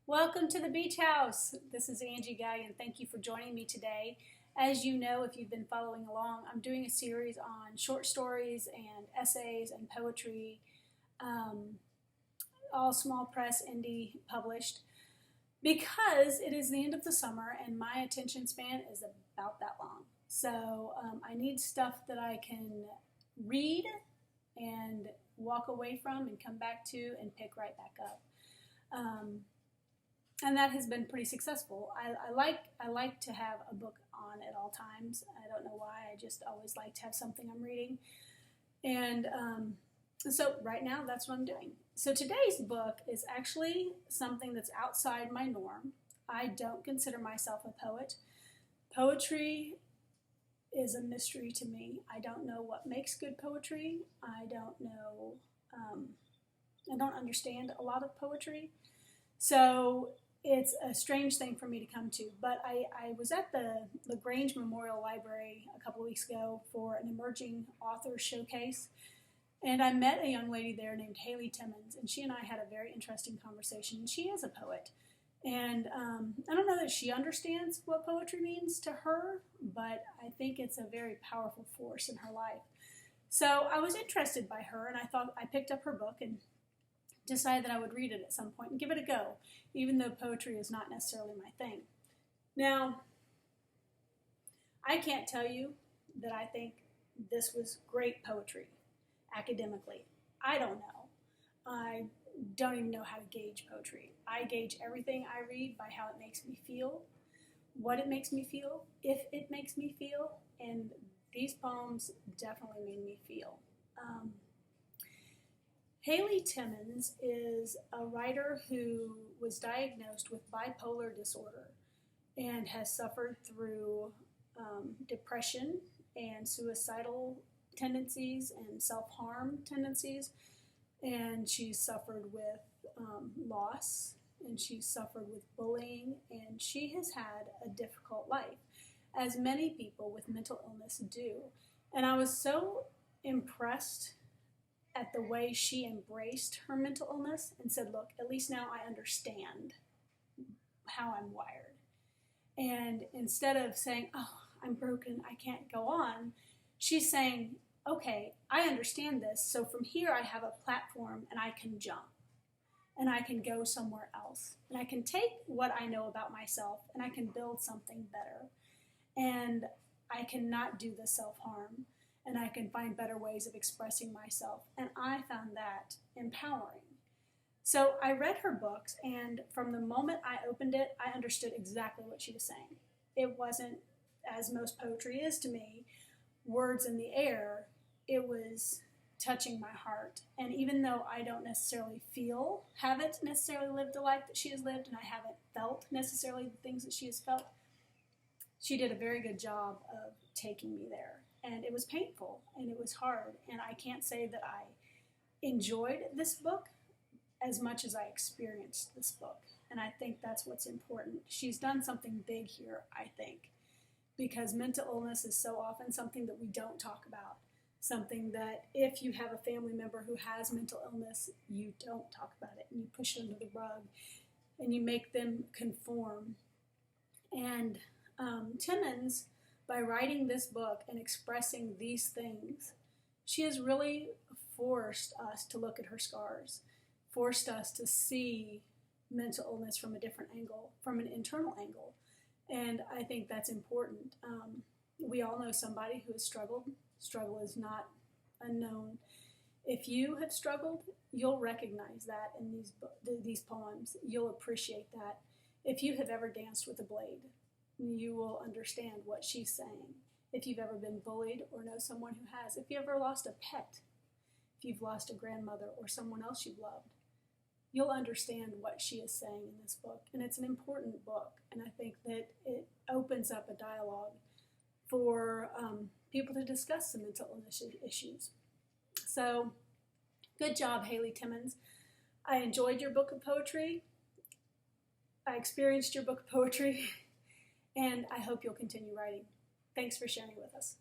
Welcome to the Beach House. This is Angie Guy, and thank you for joining me today. As you know, if you've been following along, I'm doing a series on short stories and essays and poetry, all small press, indie published, because it is the end of the summer and my attention span is about that long. So I need stuff that I can read and walk away from and come back to and pick right back up. And that has been pretty successful. I like to have a book on at all times. I don't know why. I just always like to have something I'm reading. And so right now, that's what I'm doing. So today's book is actually something that's outside my norm. I don't consider myself a poet. Poetry is a mystery to me. I don't know what makes good poetry. I don't know. I don't understand a lot of poetry. So it's a strange thing for me to come to, but I was at the LaGrange Memorial Library a couple of weeks ago for an emerging author showcase, and I met a young lady there named Hayley Timmons, and she and I had a very interesting conversation. She is a poet, and I don't know that she understands what poetry means to her, but I think it's a very powerful force in her life. So I was interested by her, and I picked up her book and decided that I would read it at some point and give it a go, even though poetry is not necessarily my thing. Now, I can't tell you that I think this was great poetry academically. I don't know. I don't even know how to gauge poetry. I gauge everything I read by how it makes me feel, what it makes me feel, if it makes me feel, and these poems definitely made me feel. Hayley Timmons is a writer who was diagnosed with bipolar disorder and has suffered through depression and suicidal tendencies and self-harm tendencies. And she's suffered with loss, and she's suffered with bullying, and she has had a difficult life, as many people with mental illness do. And I was so impressed at the way she embraced her mental illness and said, look, at least now I understand how I'm wired. And instead of saying, oh, I'm broken, I can't go on, she's saying, okay, I understand this, so from here I have a platform and I can jump and I can go somewhere else. And I can take what I know about myself and I can build something better. And I cannot do the self-harm. And I can find better ways of expressing myself. And I found that empowering. So I read her books, and from the moment I opened it, I understood exactly what she was saying. It wasn't, as most poetry is to me, words in the air. It was touching my heart. And even though I don't necessarily haven't necessarily lived the life that she has lived, and I haven't felt necessarily the things that she has felt, she did a very good job of taking me there. And it was painful, and it was hard, and I can't say that I enjoyed this book as much as I experienced this book, and I think that's what's important. She's done something big here, I think, because mental illness is so often something that we don't talk about, something that if you have a family member who has mental illness, you don't talk about it, and you push it under the rug, and you make them conform. And Timmons, by writing this book and expressing these things, she has really forced us to look at her scars, forced us to see mental illness from a different angle, from an internal angle. And I think that's important. We all know somebody who has struggled. Struggle is not unknown. If you have struggled, you'll recognize that in these poems. You'll appreciate that. If you have ever danced with a blade, you will understand what she's saying. If you've ever been bullied or know someone who has, if you ever lost a pet, if you've lost a grandmother or someone else you've loved, you'll understand what she is saying in this book. And it's an important book, and I think that it opens up a dialogue for people to discuss some mental illness issues. So, good job, Hayley Timmons. I enjoyed your book of poetry. I experienced your book of poetry. And I hope you'll continue writing. Thanks for sharing with us.